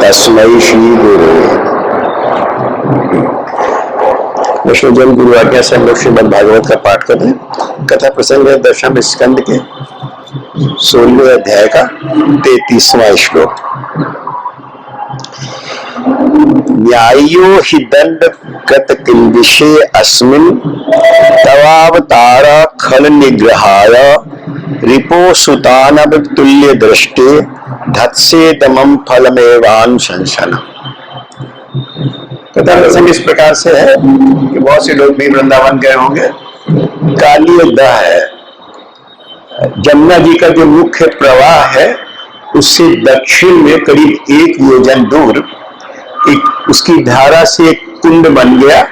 तस्मै श्री गुरु। विष्णु जन गुरु आज्ञा से हम लोग श्रीमद् भागवत का पाठ कर रहे हैं। कथा प्रसंग है दशम स्कंद के 16वें अध्याय का 33वां श्लोक। न्यायो हि दंड गत किल्बिषे अस्मिन् तवावतार खल निग्रहाय रिपो सुतानव तुल्य दृष्टे धत्से दमम फलमेवान शंसन। कथा प्रसंग इस प्रकार से है कि बहुत से लोग भी वृंदावन गए होंगे। काली दह है, जमुना जी का जो मुख्य प्रवाह है उससे दक्षिण में करीब 1 योजन दूर एक उसकी धारा से एक कुंड बन गया।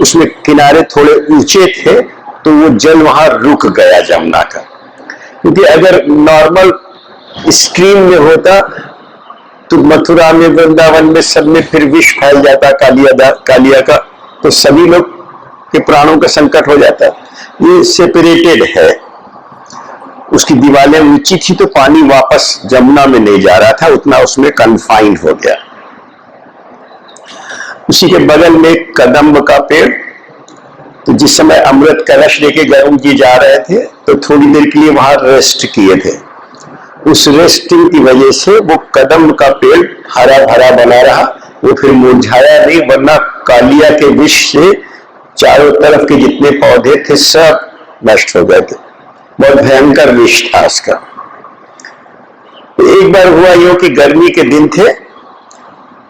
उसमें किनारे थोड़े ऊंचे थे तो वो जल वहां रुक गया जमुना का, क्योंकि अगर नॉर्मल स्ट्रीम में होता तो मथुरा में वृंदावन में सब में फिर विष फैल जाता कालिया का, तो सभी लोग के प्राणों का संकट हो जाता। ये सेपरेटेड है, उसकी दीवारें ऊंची थी तो पानी वापस जमुना में नहीं जा रहा था, उतना उसमें कन्फाइंड हो गया। उसी के बगल में एक कदम्ब का पेड़, तो जिस समय अमृत कलश लेके गरुड़ जी जा रहे थे तो थोड़ी देर के लिए वहां रेस्ट किए थे। उस रेस्टिंग की वजह से वो कदम्ब का पेड़ हरा भरा बना रहा, वो फिर मुरझाया नहीं, वरना कालिया के विष से चारों तरफ के जितने पौधे थे सब नष्ट हो गए थे। बहुत भयंकर विष था उसका। एक बार हुआ यूं कि गर्मी के दिन थे,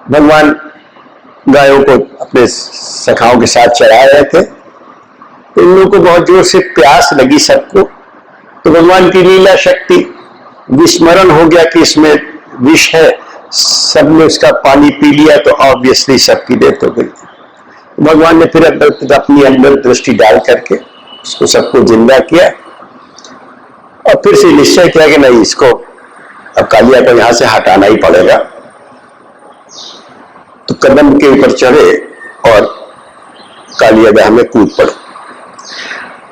भगवान गायों को अपने सखाओं के साथ चरा रहे थे, तो इन लोगों को बहुत जोर से प्यास लगी सबको। तो भगवान की लीला शक्ति, विस्मरण हो गया कि इसमें विष है, सबने उसका पानी पी लिया तो ऑब्वियसली सबकी डेथ हो गई। भगवान ने फिर अपनी अंदर दृष्टि डाल करके उसको सबको जिंदा किया और फिर से निश्चय किया कि नहीं, इसको अब कालिया को यहां से हटाना ही पड़ेगा। तो कदम के ऊपर चढ़े और कालिया दह में कूद पड़े।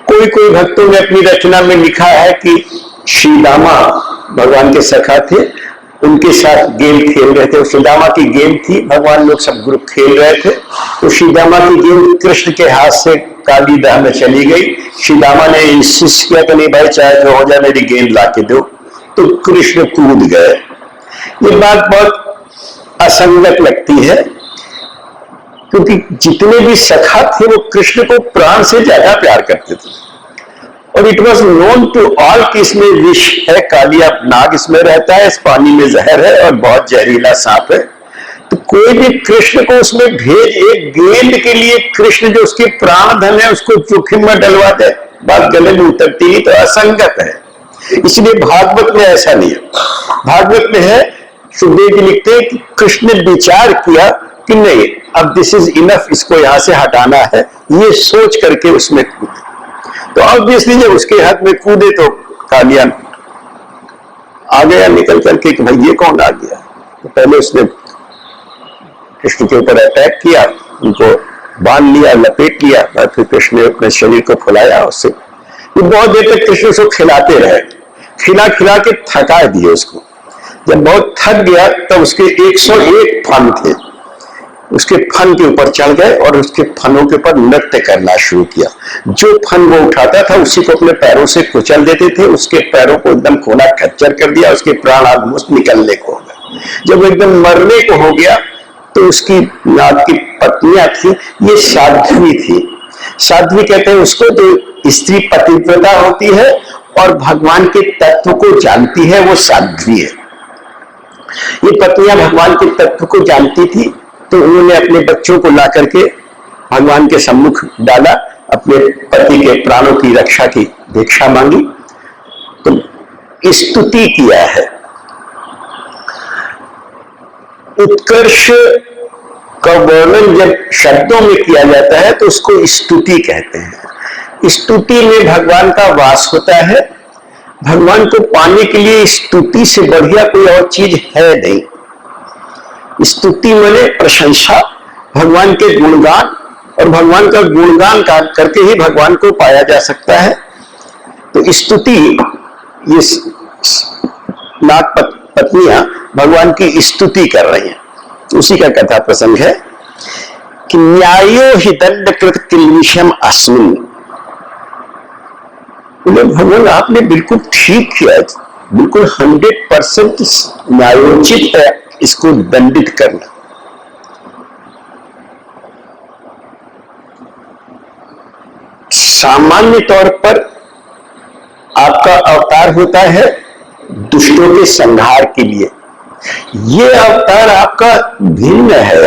कोई भक्तों ने अपनी रचना में लिखा है कि श्रीदामा भगवान के सखा थे, उनके साथ गेम खेल रहे थे। श्रीदामा की गेम थी, भगवान लोग सब ग्रुप खेल रहे थे, तो श्रीदामा की गेम कृष्ण के हाथ से काली दह में चली गई। श्रीदामा ने इंसिस्ट किया कि नहीं भाई, चाहे जो हो जाए मेरी गेंद ला के दो, तो कृष्ण कूद गए। ये बात बहुत असंगत लगती है, क्योंकि जितने भी सखा थे वो कृष्ण को प्राण से ज्यादा प्यार करते थे और it was known to all कि इसमें विष है, कालिया नाग इसमें रहता है, इस पानी में जहर है और बहुत जहरीला सांप है। तो कोई भी कृष्ण को उसमें भेज, एक गेंद के लिए कृष्ण जो उसके प्राण धन है उसको जोखिम में डलवाते, बात गले में उतरती नहीं, तो असंगत है। इसलिए भागवत में ऐसा नहीं है। भागवत में है, सुखदेव जी लिखते हैं कि कृष्ण ने विचार किया कि नहीं, अब दिस इज इनफ, इसको यहां से हटाना है, ये सोच करके उसमें कूदे। तो ऑब्वियसली जब उसके हाथ में कूदे तो कालिया आ गया निकल करके कि भाई ये कौन आ गया। तो पहले उसने कृष्ण के ऊपर अटैक किया, उनको बांध लिया, लपेट लिया, और फिर कृष्ण ने अपने शरीर को फुलाया उससे। तो बहुत देर तक कृष्ण उसको खिलाते रहे, खिला खिला के थका दिए उसको। जब बहुत थक गया तब उसके 101 फन थे, उसके फन के ऊपर चढ़ गए और उसके फनों के ऊपर नृत्य करना शुरू किया। जो फन वो उठाता था उसी को अपने पैरों से कुचल देते थे, उसके पैरों को एकदम खोना खच्चर कर दिया, उसके प्राण ऑलमोस्ट निकलने को हो गए। जब एकदम मरने को हो गया तो उसकी नाग की पत्नियां थी, ये साध्वी थी। साध्वी कहते हैं उसको, जो स्त्री पतिव्रता होती है और भगवान के तत्व को जानती है, वो साध्वी है। ये पत्नियां भगवान के तत्व को जानती थी, तो उन्होंने अपने बच्चों को ला करके भगवान के सम्मुख डाला, अपने पति के प्राणों की रक्षा की भिक्षा मांगी, तो स्तुति किया है। उत्कर्ष का वर्णन जब शब्दों में किया जाता है तो उसको स्तुति कहते हैं। स्तुति में भगवान का वास होता है। भगवान को पाने के लिए स्तुति से बढ़िया कोई और चीज है नहीं। स्तुति माने प्रशंसा, भगवान के गुणगान, और भगवान का गुणगान करके ही भगवान को पाया जा सकता है। तो स्तुति, ये नाग पत्नियां भगवान की स्तुति कर रही हैं। उसी का कथा प्रसंग है कि न्यायो हि दंडकृत किल्बिषम अस्मिन्। भगवान आपने बिल्कुल ठीक किया, बिल्कुल 100% न्यायोचित है इसको दंडित करना। सामान्य तौर पर आपका अवतार होता है दुष्टों के संहार के लिए, ये अवतार आपका भिन्न है।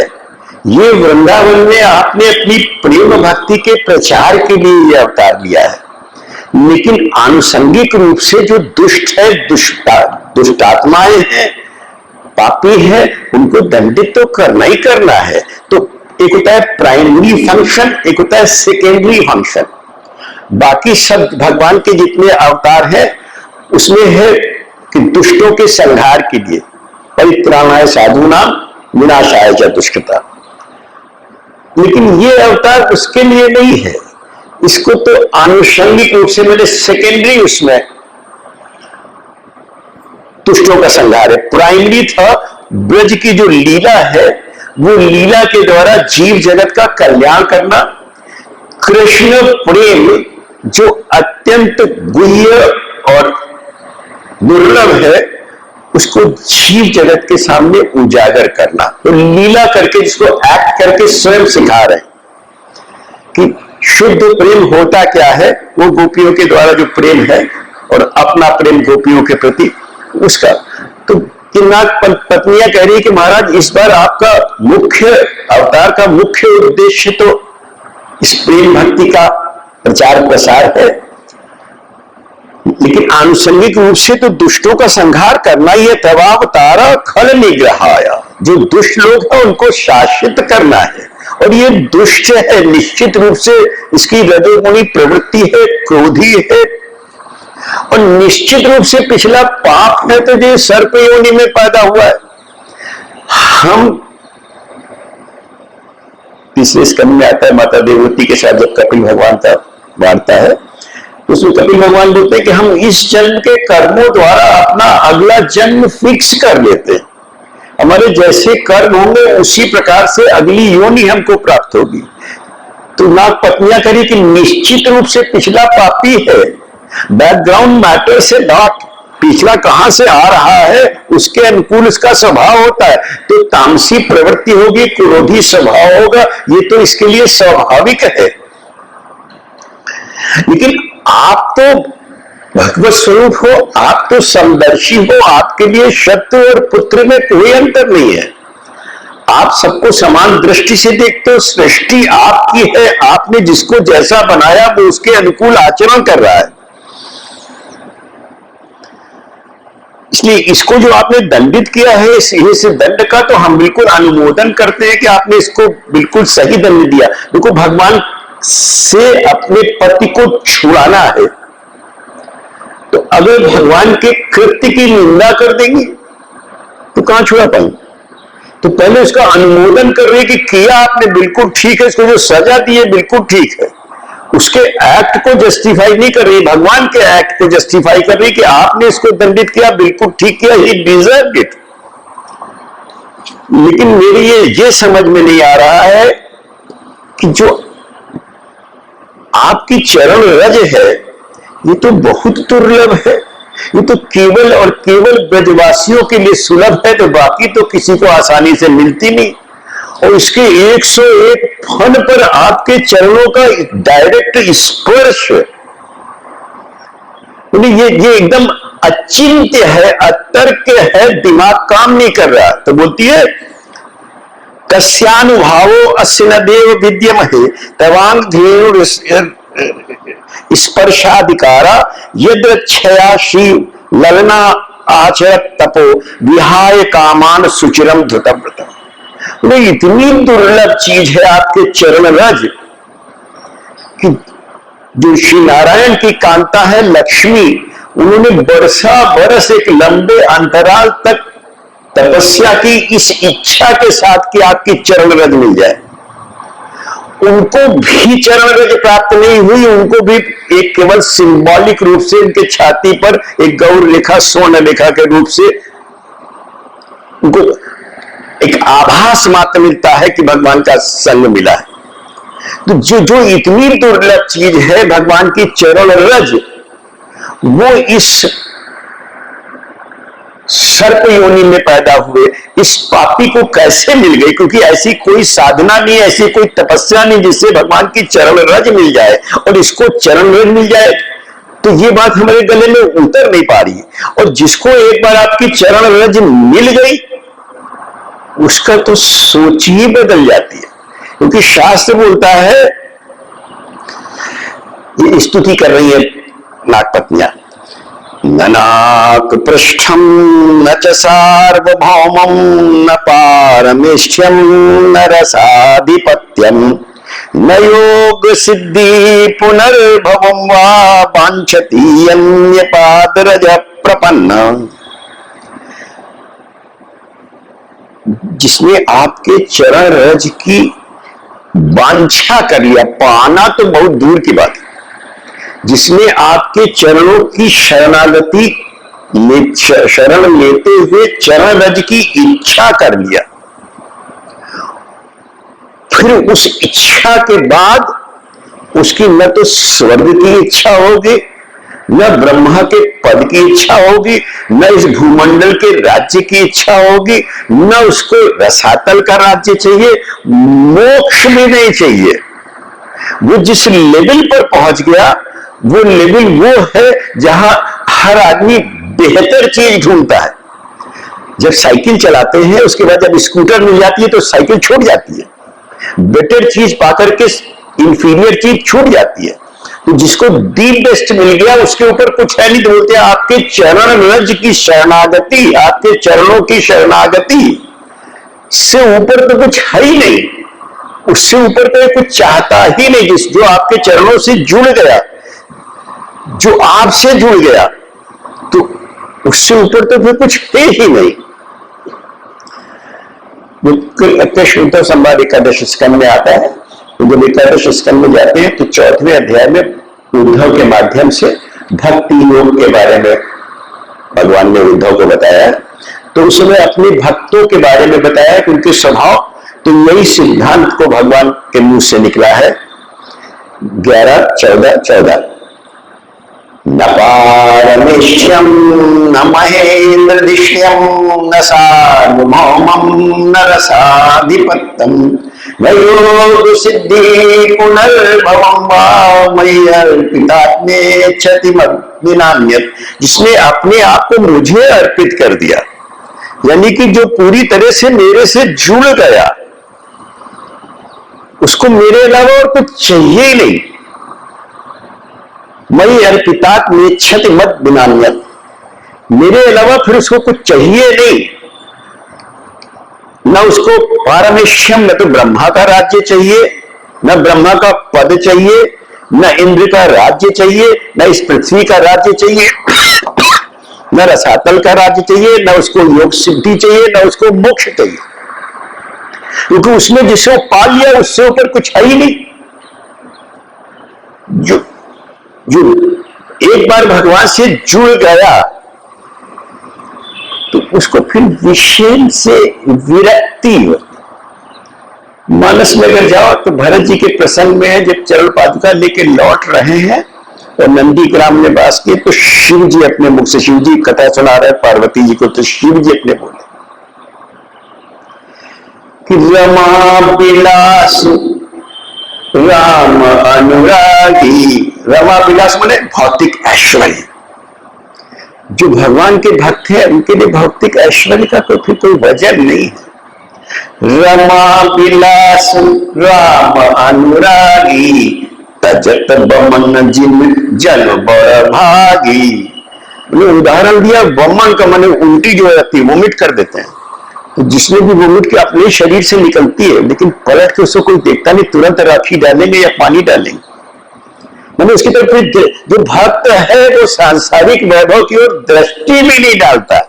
ये वृंदावन में आपने अपनी प्रेम भक्ति के प्रचार के लिए ये अवतार लिया है, लेकिन आनुषंगिक रूप से जो दुष्ट है, दुष्टात्माएं हैं, पापी है, उनको दंडित तो करना ही करना है। तो एक होता है प्राइमरी फंक्शन, एक होता है सेकेंडरी फंक्शन। बाकी सब भगवान के जितने अवतार हैं उसमें है कि दुष्टों के संहार के लिए, परित्राणाय साधूनां विनाशाय च दुष्कृता। लेकिन ये अवतार उसके लिए नहीं है, इसको तो आनुषंगिक रूप से मैंने सेकेंडरी उसमें दुष्टों का संहार है। प्राइमरी था ब्रज की जो लीला है, वो लीला के द्वारा जीव जगत का कल्याण करना। कृष्ण प्रेम जो अत्यंत गुह्य और दुर्लभ है, उसको जीव जगत के सामने उजागर करना। तो लीला करके, जिसको एक्ट करके स्वयं सिखा रहे हैं कि शुद्ध प्रेम होता क्या है, वो गोपियों के द्वारा जो प्रेम है और अपना प्रेम गोपियों के प्रति उसका। तो किन्नाक पत्नियां कह रही है कि महाराज इस बार आपका मुख्य अवतार का मुख्य उद्देश्य तो इस प्रेम भक्ति का प्रचार प्रसार है, लेकिन आनुषंगिक रूप से तो दुष्टों का संहार करना ही है। तवावतारा खल निग्रहाया, जो दुष्ट लोग हैं उनको शासित करना है। और ये दुष्ट है, निश्चित रूप से इसकी रजोगुणी प्रवृत्ति है, क्रोधी है, और निश्चित रूप से पिछला पाप है, तो जो सर्प योनि में पैदा हुआ है। हम तीसरे स्कंद में आता है माता देवहूति के साथ जब कपिल भगवान का वार्ता है, उसमें कपिल भगवान बोलते हैं कि हम इस जन्म के कर्मों द्वारा अपना अगला जन्म फिक्स कर लेते हैं। हमारे जैसे कर्म होंगे उसी प्रकार से अगली योनि हमको प्राप्त होगी। तो नाग पत्नियां करी कि निश्चित रूप से पिछला पापी है, बैकग्राउंड मैटर से नॉट, पिछला कहां से आ रहा है उसके अनुकूल इसका स्वभाव होता है। तो तामसी प्रवृत्ति होगी, क्रोधी स्वभाव होगा, ये तो इसके लिए स्वाभाविक है। लेकिन आप तो भगवत स्वरूप हो, आप तो समदर्शी हो, आपके लिए शत्रु और पुत्र में कोई अंतर नहीं है। आप सबको समान दृष्टि से देखते हो, सृष्टि आपकी है, आपने जिसको जैसा बनाया वो उसके अनुकूल आचरण कर रहा है। इसलिए इसको जो आपने दंडित किया है, इस दंड का तो हम बिल्कुल अनुमोदन करते हैं कि आपने इसको बिल्कुल सही दंड दिया। देखो, भगवान से अपने पति को छुड़ाना है, तो अगर भगवान के कृत्य की निंदा कर देंगे तो कहां छुड़ा पाएंगे। तो पहले उसका अनुमोदन कर रहे कि किया आपने बिल्कुल ठीक है, इसको जो सजा दी है बिल्कुल ठीक है। उसके एक्ट को जस्टिफाई नहीं कर रही, भगवान के एक्ट को जस्टिफाई कर रही कि आपने इसको दंडित किया, बिल्कुल ठीक किया, ही डिजर्व्ड इट। लेकिन मेरी ये समझ में नहीं आ रहा है कि जो आपकी चरण रज है ये तो बहुत दुर्लभ है, ये तो केवल और केवल ब्रजवासियों के लिए सुलभ है, तो बाकी तो किसी को आसानी से मिलती नहीं। और इसके 101 फन पर आपके चरणों का डायरेक्ट स्पर्श, ये एकदम अचिंत्य है, अतर्क है, दिमाग काम नहीं कर रहा। तो बोलती है कस्यानुभावो अस्य न देव विद्यमहे तवांग धेनु स्पर्शाधिकारा यद्रक्षया श्री ललना आचरत तपो विहाय कामान सुचिरम धृतव्रतम। इतनी दुर्लभ चीज है आपके चरण रज कि जो श्री नारायण की कांता है लक्ष्मी, उन्होंने बरसा बरस एक लंबे अंतराल तक तपस्या की इस इच्छा के साथ कि आपकी चरण रज मिल जाए। उनको भी चरण रज प्राप्त नहीं हुई, उनको भी एक केवल सिंबॉलिक रूप से उनके छाती पर एक गौर रेखा, स्वर्ण रेखा के रूप से उनको एक आभास मात्र मिलता है कि भगवान का संग मिला है। तो जो इतनी दुर्लभ चीज है भगवान की चरण रज, वो इस सर्प योनि में पैदा हुए इस पापी को कैसे मिल गई? क्योंकि ऐसी कोई साधना नहीं, ऐसी कोई तपस्या नहीं जिससे भगवान की चरण रज मिल जाए, और इसको चरण रज मिल जाए। तो ये बात हमारे गले में उतर नहीं पा रही। और जिसको एक बार आपकी चरण रज मिल गई, उसका तो सोच ही बदल जाती है। क्योंकि शास्त्र बोलता है, ये स्तुति कर रही है नागपत्नियां, न नाक पृष्ठम न च सार्वभौमम न पारमेष्ठ्यम न रसाधिपत्यम न योग सिद्धि पुनर्भवम वा वांछति अन्य पादरज प्रपन्न। जिसने आपके चरण रज की वांछा कर लिया, पाना तो बहुत दूर की बात है, जिसने आपके चरणों की शरणागति शरण लेते हुए चरण रज की इच्छा कर लिया, फिर उस इच्छा के बाद उसकी न तो स्वर्ग की इच्छा होगी, न ब्रह्मा के पद की इच्छा होगी, न इस भूमंडल के राज्य की इच्छा होगी, न उसको रसातल का राज्य चाहिए, मोक्ष भी नहीं चाहिए। वो जिस लेवल पर पहुंच गया, वो लेवल वो है जहां हर आदमी बेहतर चीज ढूंढता है। जब साइकिल चलाते हैं, उसके बाद जब स्कूटर मिल जाती है तो साइकिल छूट जाती है, बेटर चीज पाकर के इंफीरियर चीज छूट जाती है। तो जिसको दी बेस्ट मिल गया, उसके ऊपर कुछ है नहीं, तो बोलते हैं आपके चरण रज की शरणागति, आपके चरणों की शरणागति से ऊपर तो कुछ है ही नहीं, उससे ऊपर तो कुछ चाहता ही नहीं। जो आपके चरणों से जुड़ गया, जो आपसे जुड़ गया, तो उससे ऊपर तो फिर कुछ है ही नहीं। शुद्ध संवाद एकादश स्कंद में आता है। तो जब एकादश स्कंद में जाते हैं तो 4वें अध्याय में उद्धव के माध्यम से भक्ति योग के बारे में भगवान ने उद्धव को बताया। तो उसमें अपने भक्तों के बारे में बताया कि उनके स्वभाव, तो यही सिद्धांत को भगवान के मुंह से निकला है। 11-14 न पारमेष्ठ्यम न महेन्द्रदिश्यम न सार्वभौमम न रसाधिपत्यम न योग सिद्धि पुनर्भवम वा मयि अर्पितात्मेच्छति मद्विनान्यत्। जिसने अपने आप को मुझे अर्पित कर दिया, यानी कि जो पूरी तरह से मेरे से जुड़ गया, उसको मेरे अलावा और कुछ चाहिए ही नहीं। मयि अर्पितात्मेच्छति मद्विनान्यत्, मेरे अलावा फिर उसको कुछ चाहिए नहीं। न उसको पारमेष्ठ्यम, न तो ब्रह्मा का राज्य चाहिए, न ब्रह्मा का पद चाहिए, न इंद्र का राज्य चाहिए, न इस पृथ्वी का राज्य चाहिए, न रसातल का राज्य चाहिए, न उसको योग सिद्धि चाहिए, न उसको मोक्ष चाहिए। क्योंकि उसने जिसको पा लिया उससे ऊपर कुछ है ही नहीं। जो एक बार भगवान से जुड़ गया तो उसको फिर विषय से विरक्ति होती। मानस में अगर जाओ तो भरत जी के प्रसंग में है, जब चरण पादुका लेके लौट रहे हैं और नंदी ग्राम में वास किए, तो शिव जी अपने मुख से, शिव जी कथा सुना रहे पार्वती जी को, तो शिव जी अपने बोले कि रमा विलास राम अनुरागी। रमा विलास माने भौतिक ऐश्वर्य। जो भगवान के भक्त हैं उनके लिए भौतिक ऐश्वर्य का तो फिर कोई वजन नहीं है। रमा विलास राम अनुरागी तजत बमन जिन जन बड़ भागी। उदाहरण दिया, बमन का माने उल्टी जो रहती है, वोमिट कर देते हैं। तो जिसमें भी वोमिट के अपने शरीर से निकलती है, लेकिन पलट के उसको कोई देखता नहीं, तुरंत राखी डालेंगे या पानी डालेंगे। मैंने उसकी तरफ जो भक्त है वो सांसारिक वैभव की ओर दृष्टि भी नहीं डालता।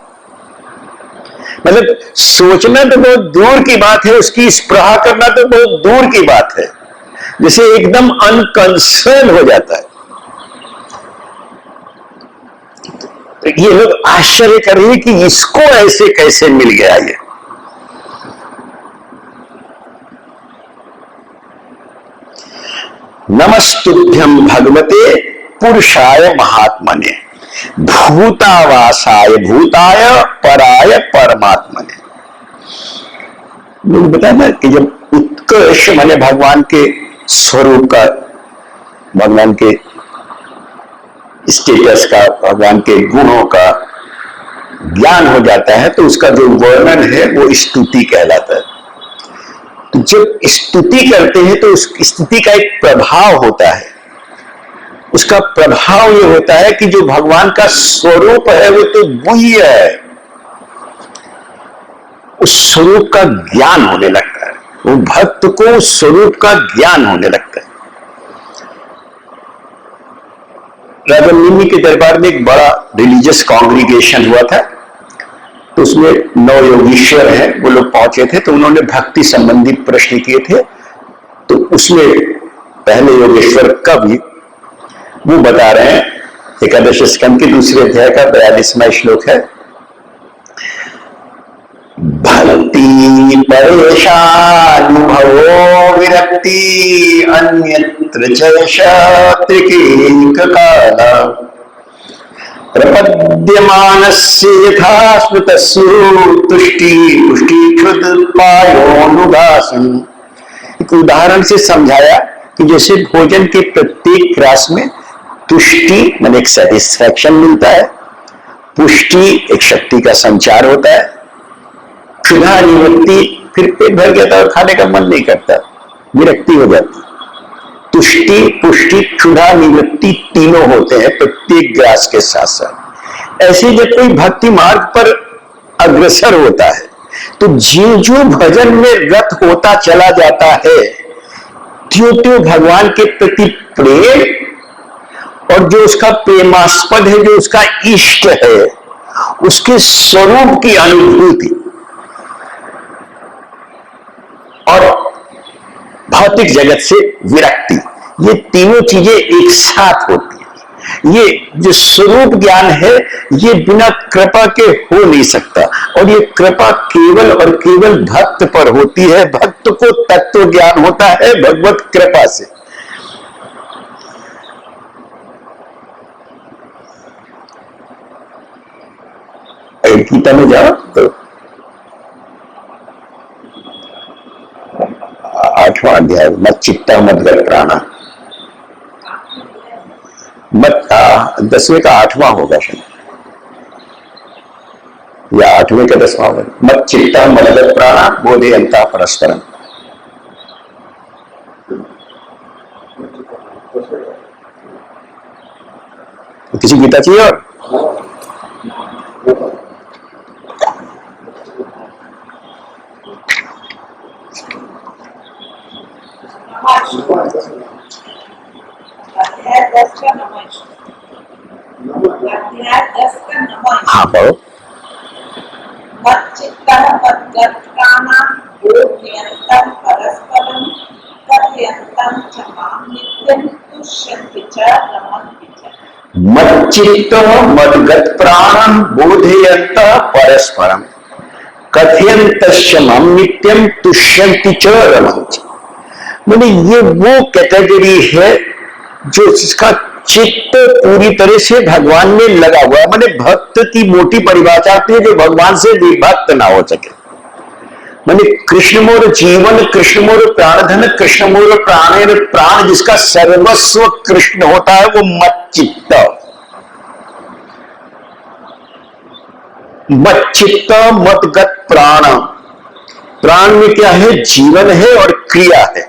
मतलब सोचना तो बहुत दूर की बात है, उसकी स्पृहा करना तो बहुत दूर की बात है, जैसे एकदम अनकंसर्न हो जाता है। तो ये लोग आश्चर्य कर रहे हैं कि इसको ऐसे कैसे मिल गया ये। नमस्तुभ्यं भगवते पुरुषाय महात्मने भूतावासाय भूताय पराय परमात्मने। मैंने बताया ना कि जब उत्कर्ष माने भगवान के स्वरूप का, भगवान के स्टेटस का, भगवान के गुणों का ज्ञान हो जाता है तो उसका जो वर्णन है वो स्तुति कहलाता है। तो जब स्तुति करते हैं तो उस स्तुति का एक प्रभाव होता है। उसका प्रभाव ये होता है कि जो भगवान का स्वरूप है वो तो गुह्य है, उस स्वरूप का ज्ञान होने लगता है, वो भक्त को उस स्वरूप का ज्ञान होने लगता है। राजा निमि के दरबार में एक बड़ा रिलीजियस कॉन्ग्रीगेशन हुआ था, तो उसमें 9 योगीश्वर हैं, वो लोग पहुंचे थे, तो उन्होंने भक्ति संबंधी प्रश्न किए थे। तो उसमें पहले योगेश्वर कवि वो बता रहे हैं, एकादश स्कंद के दूसरे अध्याय का 42वां श्लोक है, भक्ति परेशानुभवो विरक्ति अन्यत्र चैषत्रिकेक काला प्रपद्यमानस्य यथा स्मृतस्सु तुष्टि पुष्टि क्षुद्पायोनुदासं। एक उदाहरण से समझाया कि जैसे भोजन के प्रत्येक ग्रास में तुष्टि माने एक सेटिस्फैक्शन मिलता है, पुष्टि एक शक्ति का संचार होता है, क्षुधा निवृत्ति फिर पेट भर गया था और खाने का मन नहीं करता, विरक्ति हो जाती। तुष्टि पुष्टि क्षुधा निवृत्ति तीनों होते हैं प्रत्येक ग्रास के साथ साथ। ऐसे जब कोई भक्ति मार्ग पर अग्रसर होता है तो जो भजन में रत होता चला जाता है त्यों भगवान के प्रति प्रेम और जो उसका प्रेमास्पद है, जो उसका इष्ट है, उसके स्वरूप की अनुभूति और भौतिक जगत से विरक्ति, ये तीनों चीजें एक साथ होती हैं। ये जो स्वरूप ज्ञान है ये बिना कृपा के हो नहीं सकता, और ये कृपा केवल और केवल भक्त पर होती है। भक्त को तत्व ज्ञान होता है भगवत कृपा से। गीता में जाओ तो 8वां अध्याय, मत चित्ता मत गत प्राणा, मत 10वें का 8वां होगा शायद, या 8वें का 10वां होगा। मत चित्ता मत गत प्राणा बोधयन्ता परस्परम। किसी गीता चाहिए और हाँ पढ़ो। मच्चित्तः मद्गतप्राणा बोधयन्तं परस्परं कथयन्तं च मां नित्यं तुष्यन्ति च रमन्ति च। मच्चित्तः मद्गतप्राणं बोधयन्तः परस्परं कथयन्तश्च मां नित्यं तुष्यन्ति च रमन्ति। मैंने ये वो कैटेगरी है जो जिसका चित्त पूरी तरह से भगवान में लगा हुआ है। मैंने भक्त की मोटी परिभाषा आती है जो भगवान से विभक्त ना हो सके। मैंने कृष्ण मोर जीवन, कृष्ण मोर प्राणधन, कृष्ण मोर प्राणेन प्राण, जिसका सर्वस्व कृष्ण होता है वो मच्चित्त। मच्चित्त मद्गत प्राण, प्राण में क्या है? जीवन है और क्रिया है।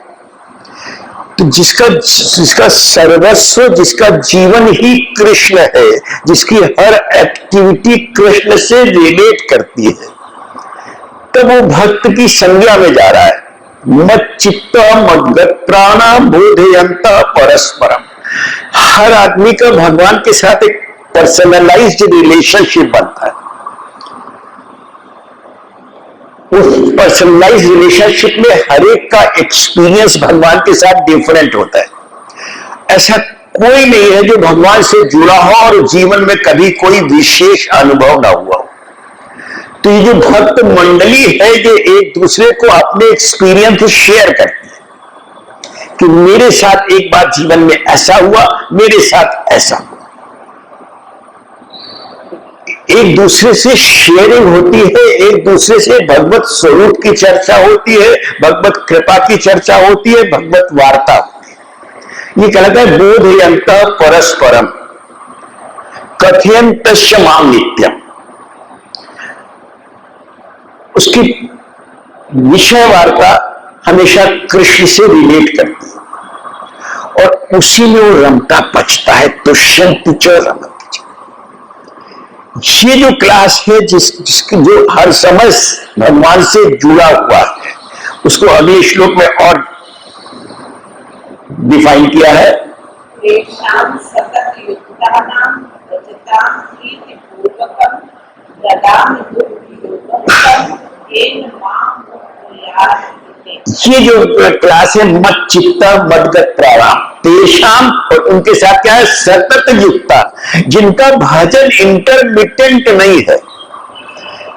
तो जिसका सर्वस्व, जिसका जीवन ही कृष्ण है, जिसकी हर एक्टिविटी कृष्ण से रिलेट करती है, तब वो भक्त की संज्ञा में जा रहा है। मच्चित्त मद्गत प्राणा बोधयन्ता परस्परम। हर आदमी का भगवान के साथ एक पर्सनलाइज्ड रिलेशनशिप बनता है। उस पर्सनलाइज रिलेशनशिप में हर एक का एक्सपीरियंस भगवान के साथ डिफरेंट होता है। ऐसा कोई नहीं है जो भगवान से जुड़ा हो और जीवन में कभी कोई विशेष अनुभव ना हुआ हो। तो ये जो भक्त मंडली है ये एक दूसरे को अपने एक्सपीरियंस शेयर करती है। कि मेरे साथ एक बार जीवन में ऐसा हुआ, मेरे साथ ऐसा हुआ। एक दूसरे से शेयरिंग होती है, एक दूसरे से भगवत स्वरूप की चर्चा होती है, भगवत कृपा की चर्चा होती है, भगवत वार्ता होती है। ये कहता है बोधयन्तः परस्परम कथयन्तश्च माम नित्यम। उसकी विषय वार्ता हमेशा कृष्ण से रिलेट करती है और उसी में वो रमता पचता है। तुष्यन्ति च रमन्ति च। ये जो क्लास है जिसकी जो हर समय भगवान से जुड़ा हुआ है, उसको अगले श्लोक में और डिफाइन किया है। तेषां सततयुक्तानां रजतां कीर्तिपूर्वकं ददामि बुद्धियोगं येन मां मुह्यात्। ये जो क्लास है मत चित्ता मदगत प्राणाम, तेषाम, और उनके साथ क्या है, सतत युक्ता, जिनका भजन इंटरमिटेंट नहीं है,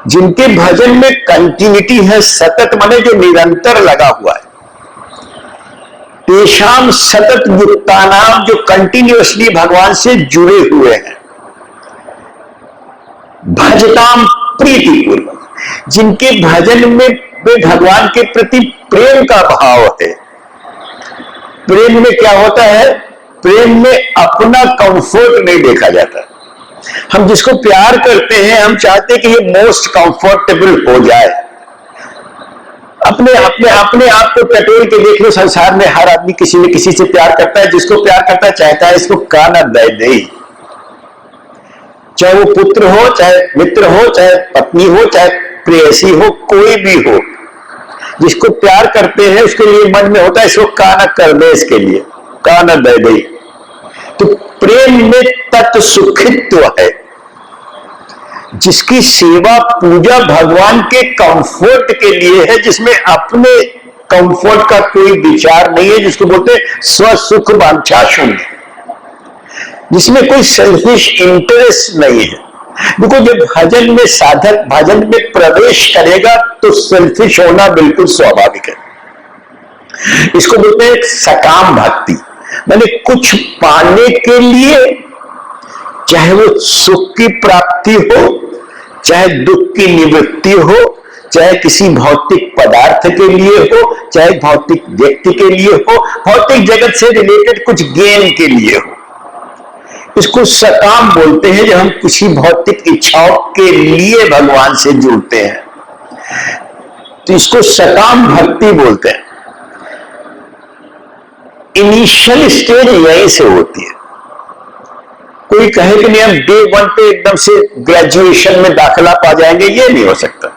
जिनके भजन में कंटिन्यूटी है। सतत माने जो निरंतर लगा हुआ है। तेषाम सतत युक्ता नाम, जो कंटिन्यूअसली भगवान से जुड़े हुए हैं। भजताम प्रीतिपूर्वक, जिनके भजन में वे भगवान के प्रति प्रेम का भाव है। प्रेम में क्या होता है, प्रेम में अपना कंफर्ट नहीं देखा जाता। हम जिसको प्यार करते हैं, हम चाहते हैं कि ये मोस्ट कंफर्टेबल हो जाए। अपने अपने अपने आप को टटोल के देख लो, संसार में हर आदमी किसी न किसी से प्यार करता है। जिसको प्यार करता है चाहता है इसको काना दे दे, चाहे वो पुत्र हो, चाहे मित्र हो, चाहे पत्नी हो, चाहे प्रेयसी हो, कोई भी हो। जिसको प्यार करते हैं उसके लिए मन में होता है इसको काना कर दे, इसके लिए काना दे दे। तो प्रेम में तत्व सुखित्व है। जिसकी सेवा पूजा भगवान के कंफर्ट के लिए है, जिसमें अपने कंफर्ट का कोई विचार नहीं है, जिसको बोलते हैं स्वसुख वांछा शून्य, जिसमें कोई सेल्फिश इंटरेस्ट नहीं है। देखो, जब भजन में साधक भजन में प्रवेश करेगा तो सेल्फिश होना बिल्कुल स्वाभाविक है। इसको बोलते हैं सकाम भक्ति, माने कुछ पाने के लिए, चाहे वो सुख की प्राप्ति हो, चाहे दुख की निवृत्ति हो, चाहे किसी भौतिक पदार्थ के लिए हो, चाहे भौतिक व्यक्ति के लिए हो, भौतिक जगत से रिलेटेड कुछ गेन के लिए हो। इसको सकाम बोलते हैं। जब हम किसी भौतिक इच्छाओं के लिए भगवान से जुड़ते हैं तो इसको सकाम भक्ति बोलते हैं। इनिशियल स्टेज यहीं से होती है। कोई कहे कि नहीं हम डे 1 पे एकदम से ग्रेजुएशन में दाखिला पा जाएंगे, ये नहीं हो सकता।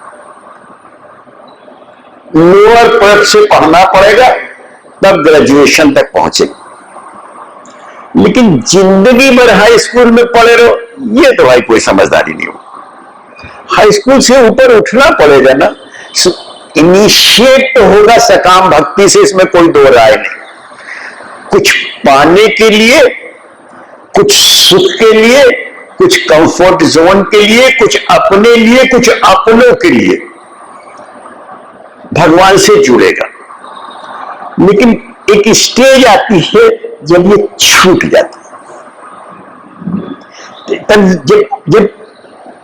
लोअर पर्ट से पढ़ना पड़ेगा तब ग्रेजुएशन तक पहुंचेगा। लेकिन जिंदगी भर हाई स्कूल में पढ़े रहो, ये तो भाई कोई समझदारी नहीं हो। हाई स्कूल से ऊपर उठना पड़ेगा ना। इनिशिएट तो होगा सकाम भक्ति से, इसमें कोई दो राय नहीं। कुछ पाने के लिए, कुछ सुख के लिए, कुछ कंफर्ट जोन के लिए, कुछ अपने लिए, कुछ अपनों के लिए भगवान से जुड़ेगा। लेकिन एक स्टेज आती है जब ये छूट जाती है। तब जब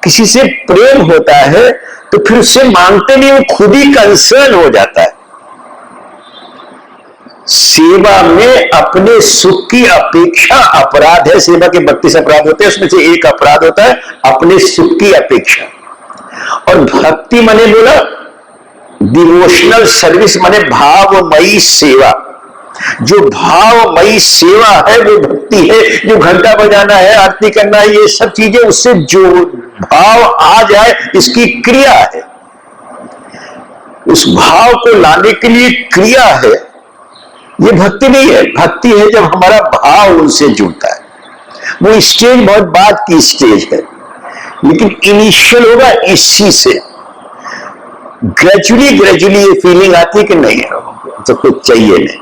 किसी से प्रेम होता है तो फिर उससे मांगते नहीं, वो खुद ही कंसर्न हो जाता है। सेवा में अपने सुख की अपेक्षा अपराध है। सेवा के 32 अपराध होते हैं, उसमें से एक अपराध होता है अपने सुख की अपेक्षा। और भक्ति माने बोला डिवोशनल सर्विस, माने भावमयी सेवा। जो भावमयी सेवा है वो भक्ति है। जो घंटा बजाना है, आरती करना है, ये सब चीजें उससे जो भाव आ जाए, इसकी क्रिया है। उस भाव को लाने के लिए क्रिया है। ये भक्ति नहीं है। भक्ति है जब हमारा भाव उनसे जुड़ता है। वो स्टेज बहुत बाद की स्टेज है, लेकिन इनिशियल होगा इसी से। ग्रेजुअली ये फीलिंग आती है कि नहीं तो कुछ चाहिए नहीं,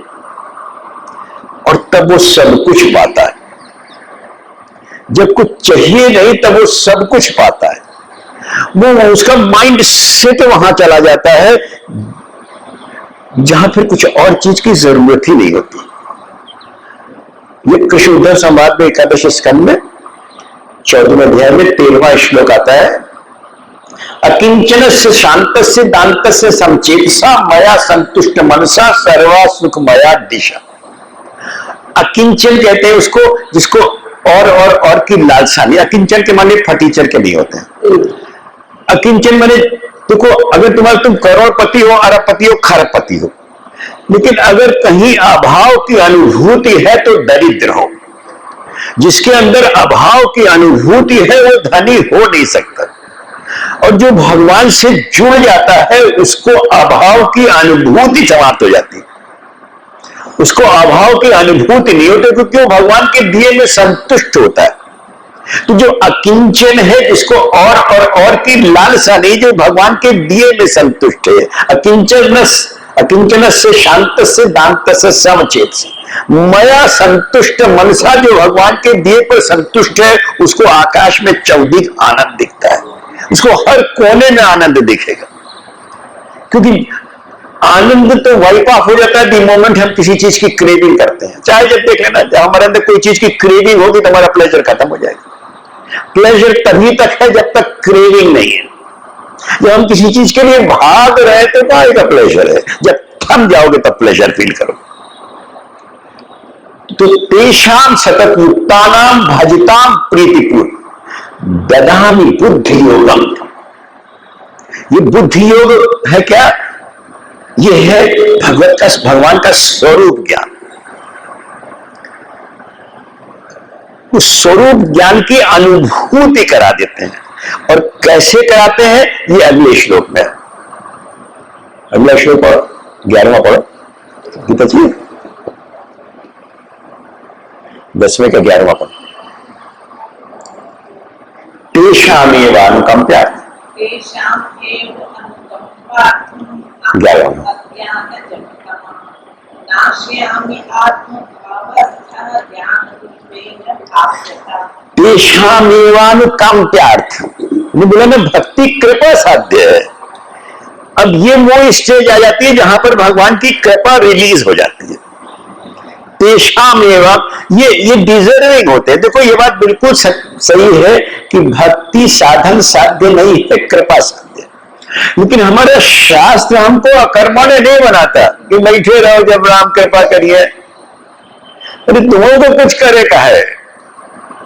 और तब वो सब कुछ पाता है। जब कुछ चाहिए नहीं तब वो सब कुछ पाता है। वो उसका माइंड सेट वहां चला जाता है जहां फिर कुछ और चीज की जरूरत ही नहीं होती। कृष्ण उद्धव संवाद में 11वें स्कंद में 14वें अध्याय में 13वां श्लोक आता है, अकिंचन से शांत से दांत से समचेतसा मया संतुष्ट मनसा सर्वा सुख मया दिशा। अकिंचन कहते हैं उसको जिसको और की लालसा नहीं। अकिंचन के माने फटीचर के नहीं होते हैं। अकिंचन माने देखो, अगर तुम करोड़पति हो, अरबपति हो, खरबपति हो, लेकिन अगर कहीं अभाव की अनुभूति है तो दरिद्र हो। जिसके अंदर अभाव की अनुभूति है वो धनी हो नहीं सकता। और जो भगवान से जुड़ जाता है उसको अभाव की अनुभूति समाप्त हो जाती है, उसको अभाव की अनुभूति नहीं होती, क्योंकि वो भगवान के दिए में संतुष्ट होता है। तो जो अकिंचन है, जिसको और की लालसा नहीं, जो भगवान के दिए में संतुष्ट है, अकिंचन से शांत से दांत से समचेत से मया संतुष्ट मनसा, जो भगवान के दिए पर संतुष्ट है उसको आकाश में चौदिक आनंद दिखता है, उसको हर कोने में आनंद दिखेगा। क्योंकि आनंद तो वाइप ऑफ हो जाता है दी मोमेंट हम किसी चीज की क्रेविंग करते हैं। चाहे जब देख लेना, जब हमारे अंदर कोई चीज की क्रेविंग होगी तो हमारा प्लेजर खत्म हो जाएगा। प्लेजर तभी तक है जब तक क्रेविंग नहीं है। जब हम किसी चीज के लिए भाग रहे तो काय का प्लेजर है, जब थम जाओगे तब प्लेजर फील करो। तो तेषाम सतत युक्तानाम भजताम प्रीतिपूर्ण ददामि बुद्धि योगम। ये बुद्धि योग है क्या? ये है भगवान का स्वरूप ज्ञान। उस स्वरूप ज्ञान की अनुभूति करा देते हैं। और कैसे कराते हैं ये अगले श्लोक में। अगला श्लोक पढ़ो, 11वां पढ़ो गीता जी, 10वें का 11वां पढ़ो। तेषामेव अनुकंपार्थं 11वां तेषामेवानुकंपार्थं, बोला ना भक्ति कृपा साध्य है। अब ये वो स्टेज आ जाती है जहां पर भगवान की कृपा रिलीज हो जाती है। तेषामेवा, ये डिजर्विंग होते हैं। देखो ये बात बिल्कुल सही है कि भक्ति साधन साध्य नहीं है, कृपा साध्य। लेकिन हमारा शास्त्र हमको अकर्मण्य नहीं बनाता कि बैठे रहो जब राम कृपा करिए। अरे तुम्हें तो कुछ करे का है।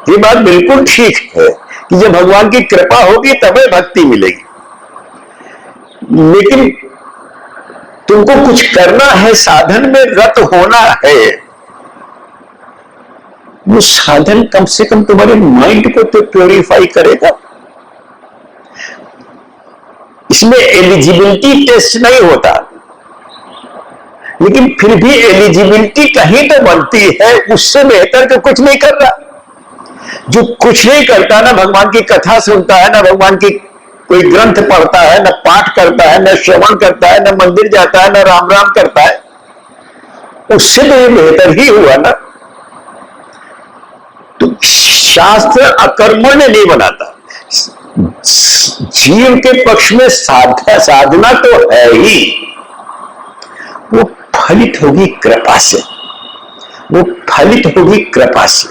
ये बात बिल्कुल ठीक है कि जब भगवान की कृपा होगी तभी भक्ति मिलेगी, लेकिन तुमको कुछ करना है, साधन में रत होना है। वो साधन कम से कम तुम्हारे माइंड को तो प्योरीफाई करेगा। इसमें एलिजिबिलिटी टेस्ट नहीं होता, लेकिन फिर भी एलिजिबिलिटी कहीं तो बनती है। उससे बेहतर तो कुछ नहीं कर रहा। जो कुछ नहीं करता, ना भगवान की कथा सुनता है, ना भगवान की कोई ग्रंथ पढ़ता है, न पाठ करता है, न श्रवण करता है, न मंदिर जाता है, न राम राम करता है, उससे तो ये बेहतर ही हुआ ना। तो शास्त्र अकर्मण्य नहीं बनाता। जीव के पक्ष में साधना तो है ही, वो फलित होगी कृपा से। वो फलित होगी कृपा से।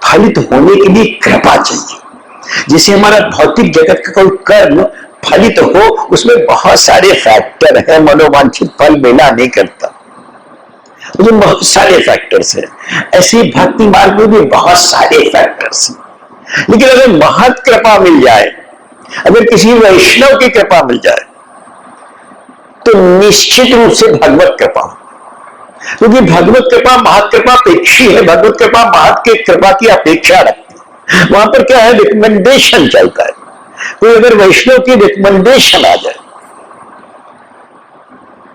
फलित होने के लिए कृपा चाहिए। जैसे हमारा भौतिक जगत का कोई कर्म फलित हो, उसमें बहुत सारे फैक्टर है, मनोवांछित फल मिला नहीं करता, उसमें बहुत सारे फैक्टर्स हैं। ऐसे भक्ति मार्ग में भी बहुत सारे फैक्टर्स हैं। लेकिन अगर महत कृपा मिल जाए, अगर किसी वैष्णव की कृपा मिल जाए, तो निश्चित रूप से भगवत कृपा, क्योंकि भगवत कृपा महत कृपा अपेक्षी है। भगवत कृपा महत के कृपा की अपेक्षा रखती है। वहां पर क्या है, रिकमेंडेशन चलता है। कोई अगर वैष्णव की रिकमेंडेशन आ जाए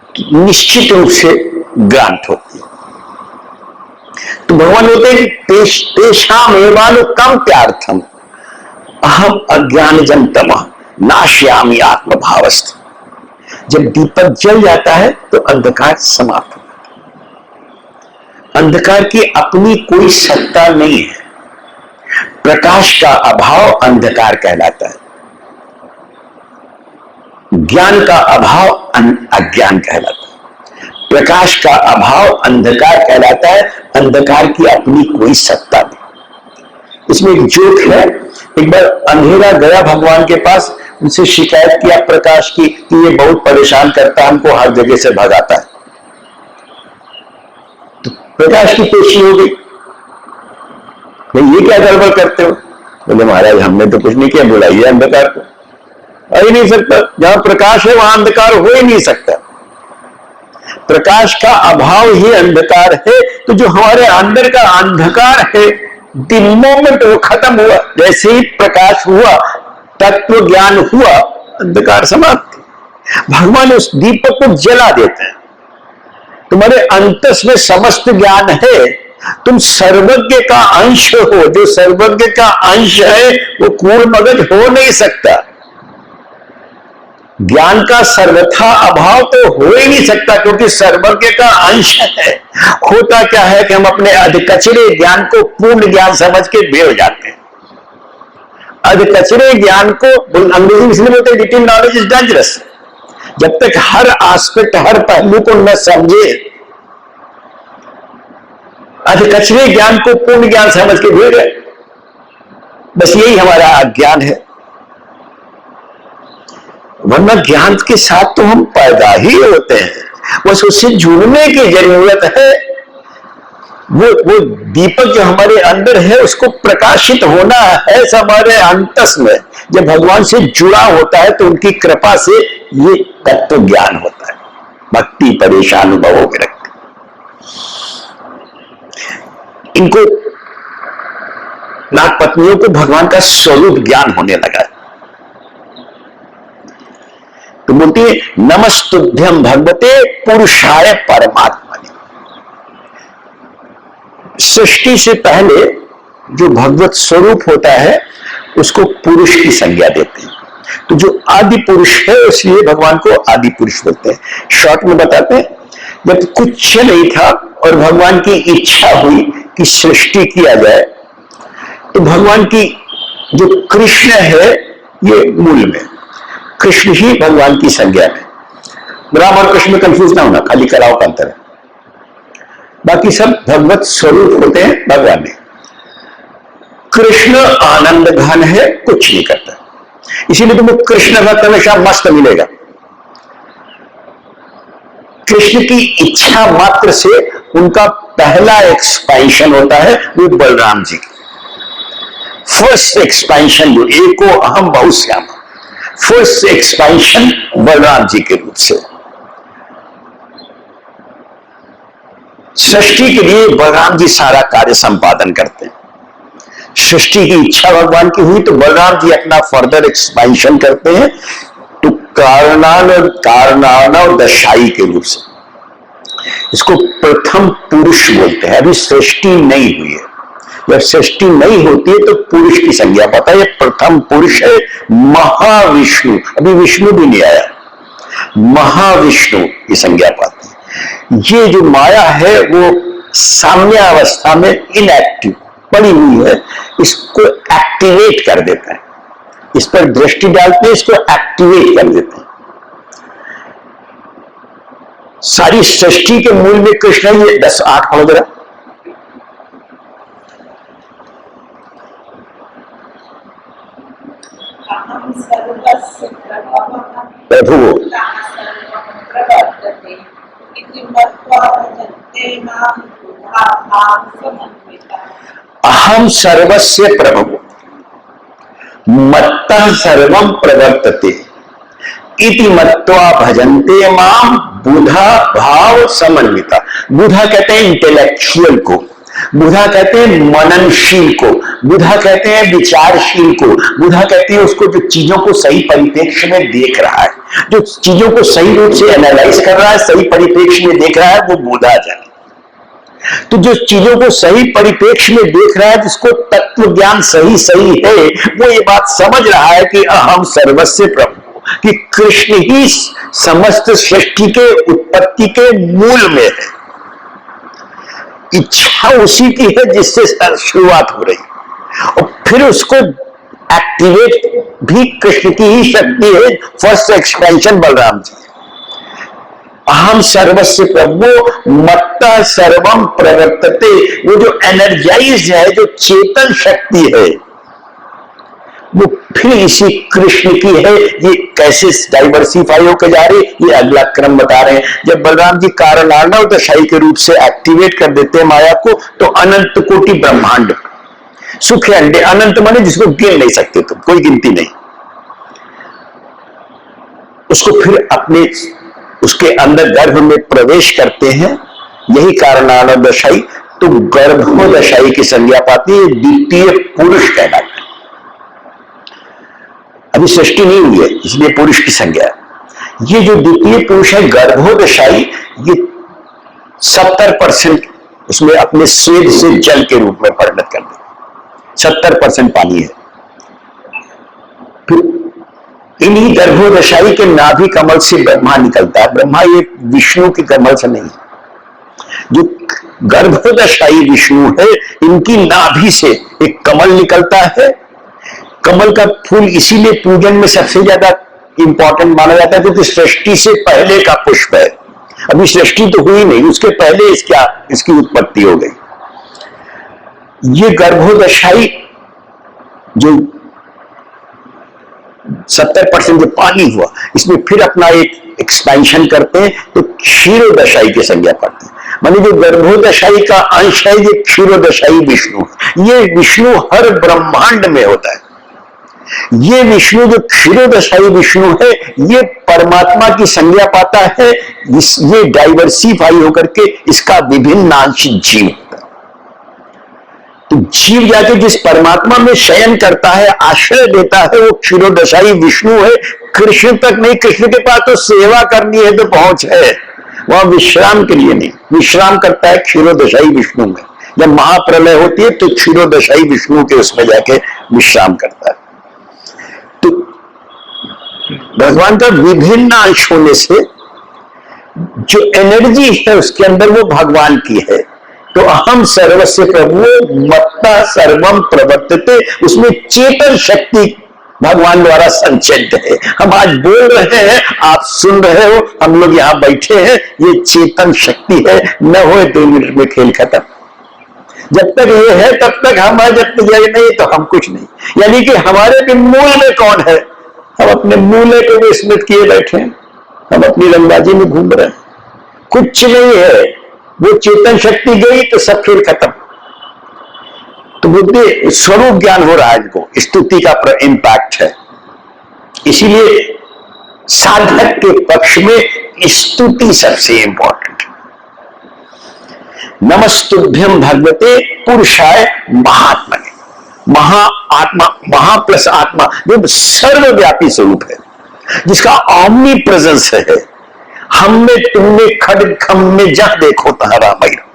तो निश्चित रूप से ग्रांट होती है। तो भगवान बोलते हैं तेषाम एवानुकंपार्थम अहम अज्ञानजं तमः नाशयामि आत्मभावस्थ। जब दीपक जल जाता है तो अंधकार समाप्त हो जाता है। अंधकार की अपनी कोई सत्ता नहीं है। प्रकाश का अभाव अंधकार कहलाता है, ज्ञान का अभाव अज्ञान कहलाता है। प्रकाश का अभाव अंधकार कहलाता है। अंधकार की अपनी कोई सत्ता नहीं। इसमें एक जोक है, एक बार अंधेरा गया भगवान के पास, उनसे शिकायत किया प्रकाश की कि ये बहुत परेशान करता है, हमको हर जगह से भगाता है। तो प्रकाश की पेशी हो गई, भाई ये क्या गड़बड़ करते हो? बोले महाराज हमने तो कुछ नहीं किया, बुलाइए अंधकार को। आ ही नहीं सकता, जहां प्रकाश है वहां अंधकार हो ही नहीं सकता। प्रकाश का अभाव ही अंधकार है। तो जो हमारे अंदर का अंधकार है, द मोमेंट वो खत्म हुआ, जैसे ही प्रकाश हुआ, तत्व ज्ञान हुआ, अंधकार समाप्त। भगवान उस दीपक को जला देते हैं। तुम्हारे अंतस में समस्त ज्ञान है, तुम सर्वज्ञ का अंश हो। जो सर्वज्ञ का अंश है वो कूड़ मगज हो नहीं सकता। ज्ञान का सर्वथा अभाव तो हो ही नहीं सकता, क्योंकि सर्वज्ञ का अंश है। होता क्या है कि हम अपने अधकचरे ज्ञान को पूर्ण ज्ञान समझ के बेर जाते हैं। अधकचरे ज्ञान को अंग्रेजी में इसलिए बोलते हैं लिटिल नॉलेज इज डेंजरस। जब तक हर आस्पेक्ट, हर पहलू को न समझे, अधकचरे ज्ञान को पूर्ण ज्ञान समझ के बेर, बस यही हमारा अज्ञान है। वरना ज्ञान के साथ तो हम पैदा ही होते हैं, बस उससे जुड़ने की जरूरत है। वो दीपक जो हमारे अंदर है उसको प्रकाशित होना है हमारे अंतस में। जब भगवान से जुड़ा होता है तो उनकी कृपा से ये तत्व ज्ञान होता है। भक्ति परेशान अनुभवों के रखते इनको नागपत्नियों को भगवान का स्वरूप ज्ञान होने लगा। तो बोलती है नमस्तुभ्यम भगवते पुरुषाय परमात्मा। सृष्टि से पहले जो भगवत स्वरूप होता है उसको पुरुष की संज्ञा देते हैं। तो जो आदि पुरुष है इसलिए भगवान को आदि पुरुष बोलते हैं। शॉर्ट में बताते हैं, जब कुछ नहीं था और भगवान की इच्छा हुई कि सृष्टि किया जाए, तो भगवान की जो कृष्ण है, ये मूल में कृष्ण ही भगवान की संज्ञा है। राम और कृष्ण में कंफ्यूज ना होना, खाली कलाओं का अंतर है। बाकी सब भगवत स्वरूप होते हैं भगवान में। कृष्ण आनंद घन है, कुछ नहीं करता, इसीलिए तुमको कृष्ण भक्त हमेशा मस्त मिलेगा। कृष्ण की इच्छा मात्र से उनका पहला एक्सपेंशन होता है, वो बलराम जी की फर्स्ट एक्सपेंशन, जो एको अहम बहुश्याम, फर्स्ट एक्सपेंशन बलराम जी के रूप से। सृष्टि के लिए बलराम जी सारा कार्य संपादन करते हैं। सृष्टि की इच्छा भगवान की हुई तो बलराम जी अपना फर्दर एक्सपेंशन करते हैं, तो कारणान और दशाई के रूप से। इसको प्रथम पुरुष बोलते हैं। अभी सृष्टि नहीं हुई है, जब सृष्टि नहीं होती है तो पुरुष की संज्ञा पता है, प्रथम पुरुष है महाविष्णु। अभी विष्णु भी नहीं आया, महाविष्णु की संज्ञा पाते हैं। ये जो माया है वो साम्य अवस्था में इनएक्टिव पड़ी हुई है, इसको एक्टिवेट कर देता है। इस पर दृष्टि डालते हैं, इसको एक्टिवेट कर देते हैं। सारी सृष्टि के मूल में कृष्ण, ये 10:8 पढ़ो जरा। प्रभु अहम सर्वस्य प्रभु मत्तः सर्वं प्रवर्तते इति मत्वा भजन्ते माम बुधा भाव समन्विता। बुधा कहते हैं इंटेलेक्चुअल को, बुधा कहते हैं मननशील को, बुधा कहते हैं विचारशील को, बुधा कहते हैं उसको जो चीजों को सही परिप्रेक्ष्य में देख रहा है, जो चीजों को सही रूप से एनालाइज कर रहा है, सही परिप्रेक्ष्य में देख रहा है, वो बुधा जन। तो जो चीजों को सही परिप्रेक्ष्य में देख रहा है, जिसको तत्व ज्ञान सही है, वो ये बात समझ रहा है कि अहम सर्वस्य प्रभु, कि कृष्ण ही समस्त सृष्टि के उत्पत्ति के मूल में है। इच्छा उसी की है जिससे शुरुआत हो रही, और फिर उसको एक्टिवेट भी कृष्ण की ही शक्ति है। First expansion Balram ji. अहम सर्वस्य प्रभु मत्ता सर्वम प्रवर्तते, वो जो एनर्जाइज है, जो चेतन शक्ति है, वो फिर इसी कृष्ण की है। ये कैसे डाइवर्सिफाई होकर जा रही, ये अगला क्रम बता रहे हैं। जब बलराम जी कारण दशाई के रूप से एक्टिवेट कर देते हैं माया को, तो अनंत कोटि ब्रह्मांड सुख अंडे, अनंत माने जिसको गिन नहीं सकते, तो कोई गिनती नहीं, उसको फिर अपने उसके अंदर गर्भ में प्रवेश करते हैं। यही कारण दशाई तो गर्भोदशाई की संज्ञा पाती है, द्वितीय पुरुष कहलाता है। अभी सृष्टि नहीं हुई है, इसलिए पुरुष की संज्ञा है। ये जो द्वितीय पुरुष है गर्भोदशाई, ये 70% उसमें अपने स्वेद से जल के रूप में परिणत कर दे, 70% पानी है। फिर इन्हीं गर्भोदशाई के नाभि कमल से ब्रह्मा निकलता है। ब्रह्मा ये विष्णु के कमल से नहीं, जो गर्भोदशाई विष्णु है, इनकी नाभि से एक कमल निकलता है। कमल का फूल इसीलिए पूजन में सबसे ज्यादा इंपॉर्टेंट माना जाता है, क्योंकि सृष्टि से पहले का पुष्प है। अभी सृष्टि तो हुई नहीं, उसके पहले इसकी उत्पत्ति हो गई। ये गर्भोदशाई जो 70% जो पानी हुआ, इसमें फिर अपना एक एक्सपेंशन करते हैं, तो क्षीरोदशाई की संज्ञा पाते हैं। मानी जो गर्भोदशाई का अंश है, ये क्षीरोदशाई विष्णु, ये विष्णु हर ब्रह्मांड में होता है। ये विष्णु जो क्षीरोदशाई विष्णु है, ये परमात्मा की संज्ञा पाता है। ये डाइवर्सिफाई होकर के इसका विभिन्न अंश जीव होता है। तो जीव जाके जिस परमात्मा में शयन करता है, आश्रय देता है, वो क्षीरोदशाई विष्णु है। कृष्ण तक नहीं, कृष्ण के पास तो सेवा करनी है तो पहुंच है, वहां विश्राम के लिए नहीं। विश्राम करता है क्षीरोदशाई विष्णु में। जब महाप्रलय होती है तो क्षीरोदशाई विष्णु के उसमें जाके विश्राम करता है। तो भगवान का विभिन्न अंश होने से जो एनर्जी है उसके अंदर वो भगवान की है। तो अहम सर्वस्य प्रभु मत्ता सर्वम प्रवर्तते, उसमें चेतन शक्ति भगवान द्वारा संचित है। हम आज बोल रहे हैं, आप सुन रहे हो, हम लोग यहां बैठे हैं, ये चेतन शक्ति है। न हो 2 मिनट में खेल खत्म। जब तक ये है तब तक हम है, जब तक ये नहीं तो हम कुछ नहीं। यानी कि हमारे भी मूल में कौन है? हम अपने मूल को भी स्मृत किए बैठे हैं, हम अपनी रंगबाजी में घूम रहे हैं, कुछ नहीं है। वो चेतन शक्ति गई तो सब खेल खत्म। तो बुद्धि स्वरूप ज्ञान हो रहा है, इनको स्तुति का इंपैक्ट है। इसीलिए साधक के पक्ष में स्तुति सबसे इंपॉर्टेंट। नमस्तुभ्यं भगवते पुरुषाय महात्मने। महाआत्मा, महा प्लस आत्मा, जो सर्वव्यापी स्वरूप है, जिसका ऑमनी प्रेजेंस है। हम में, तुम में, खड्ग खम में जहां देखो तहां राम ही राम।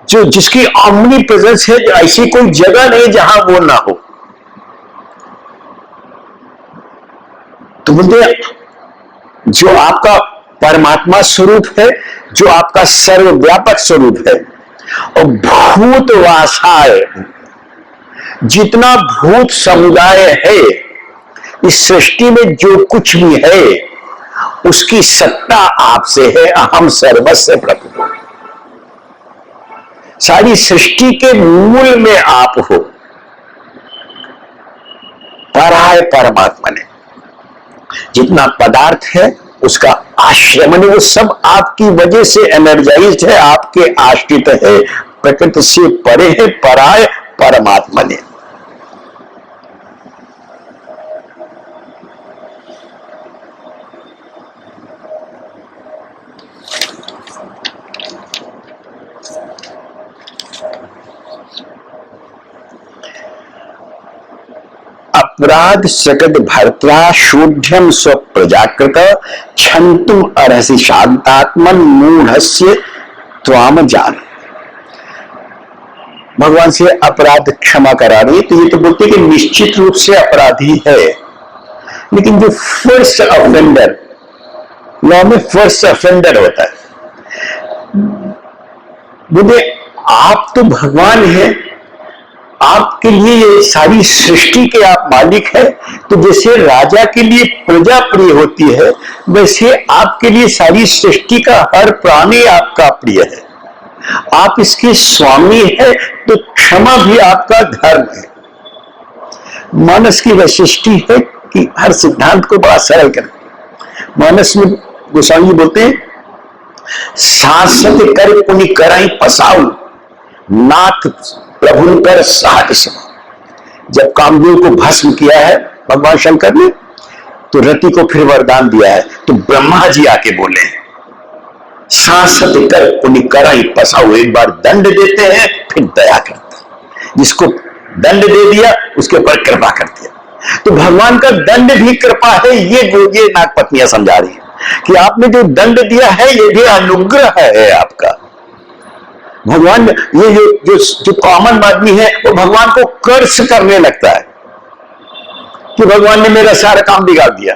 जो जिसकी ऑमनी प्रेजेंस है, ऐसी कोई जगह नहीं जहां वो ना हो। तो मुझे जो आपका परमात्मा स्वरूप है, जो आपका सर्वव्यापक स्वरूप है, और भूतवासाय, जितना भूत समुदाय है इस सृष्टि में, जो कुछ भी है उसकी सत्ता आपसे है। अहम सर्वस्य प्रभु। सारी सृष्टि के मूल में आप हो, पराय परमात्मा ने। जितना पदार्थ है उसका आश्रय, माने वो सब आपकी वजह से एनर्जाइज्ड है, आपके आश्रित है, प्रकृति से परे है, पराय परमात्मा ने। अपराध सकद भर्त्रा शूढ्यम स्व प्रजाकृत क्षंतुम अर्हसि शांतात्मन मूढ़स्य त्वाम जान। भगवान से अपराध क्षमा करा रही है। तो ये तो बोलते कि निश्चित रूप से अपराधी है, लेकिन जो फर्स्ट ऑफेंडर, लॉ में फर्स्ट ऑफेंडर होता है। बोले आप तो भगवान हैं, आपके लिए ये सारी सृष्टि के आप मालिक हैं, तो जैसे राजा के लिए प्रजा प्रिय होती है, वैसे आपके लिए सारी सृष्टि का हर प्राणी आपका प्रिय है। आप इसके स्वामी हैं, तो क्षमा भी आपका धर्म है। मानस की वैशिष्टि है कि हर सिद्धांत को बड़ा सरल कर, मानस में गोस्वामी जी बोलते हैं, सासत कर पुनि कराई पसाऊ, नाथ प्रभु कर साठ समा। जब कामदेव को भस्म किया है भगवान शंकर ने, तो रति को फिर वरदान दिया है, तो ब्रह्मा जी आके बोले, सासत कर पुनि कराई पसाऊ। एक बार दंड देते हैं, फिर दया करते हैं। जिसको दंड दे दिया उसके ऊपर कृपा कर दिया। तो भगवान का दंड भी कृपा है, ये नागपत्नियां समझा रही है कि आपने जो दंड दिया है ये भी अनुग्रह है आपका। भगवान ये जो कॉमन आदमी है वो भगवान को कर्ज करने लगता है कि भगवान ने मेरा सारा काम बिगाड़ दिया।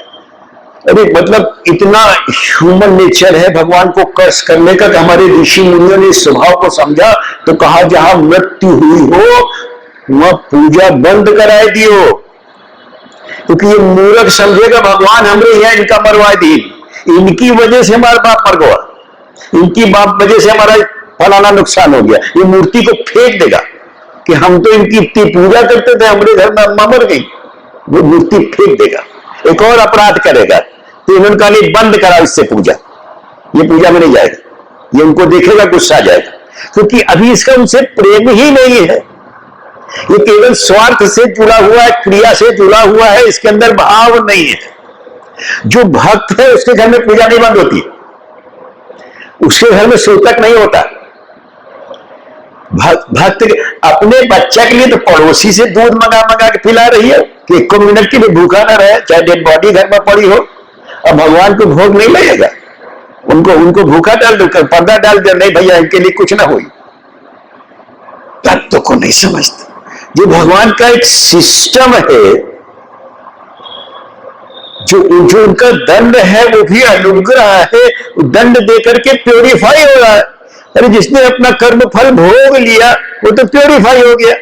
अरे मतलब इतना ह्यूमन नेचर है भगवान को कर्ज करने का कि हमारे ऋषि मुनियों ने इस स्वभाव को समझा, तो कहा जहां मृत्यु हुई हो वह पूजा बंद कराए दियो, क्योंकि ये मूर्ख समझेगा भगवान हमरे यहाँ इनका मरवा दी, इनकी वजह से हमारा बाप मर गया, इनकी बाप वजह से हमारा फलाना नुकसान हो गया। ये मूर्ति को फेंक देगा कि हम तो इनकी इतनी पूजा करते थे, हमारे घर में अम्मा मर गई, वो मूर्ति फेंक देगा, एक और अपराध करेगा। तो इन्होंने कहा बंद करा इससे पूजा, ये पूजा में नहीं जाएगा, ये उनको देखेगा गुस्सा आ जाएगा, क्योंकि अभी इसका उनसे प्रेम ही नहीं है। ये केवल स्वार्थ से जुड़ा हुआ है, क्रिया से जुड़ा हुआ है, इसके अंदर भाव नहीं है। जो भक्त है उसके घर में पूजा नहीं बंद होती, उसके घर में सूतक नहीं होता। भक्त अपने बच्चे के लिए तो पड़ोसी से दूध मंगा मंगा के पिला रही है कि 1 मिनट के लिए भूखा ना रहे, चाहे डेड बॉडी घर में पड़ी हो। अब भगवान को भोग नहीं लगेगा, उनको भूखा डाल दो, पर्दा डाल दो, नहीं भैया इनके लिए कुछ ना हुई। तत्व को नहीं समझते। जो भगवान का एक सिस्टम है, जो उनका दंड है वो भी अनुग्रह है, दंड देकर के प्योरीफाई हो रहा है। अरे जिसने अपना कर्म फल भोग लिया वो तो प्योरीफाई हो गया।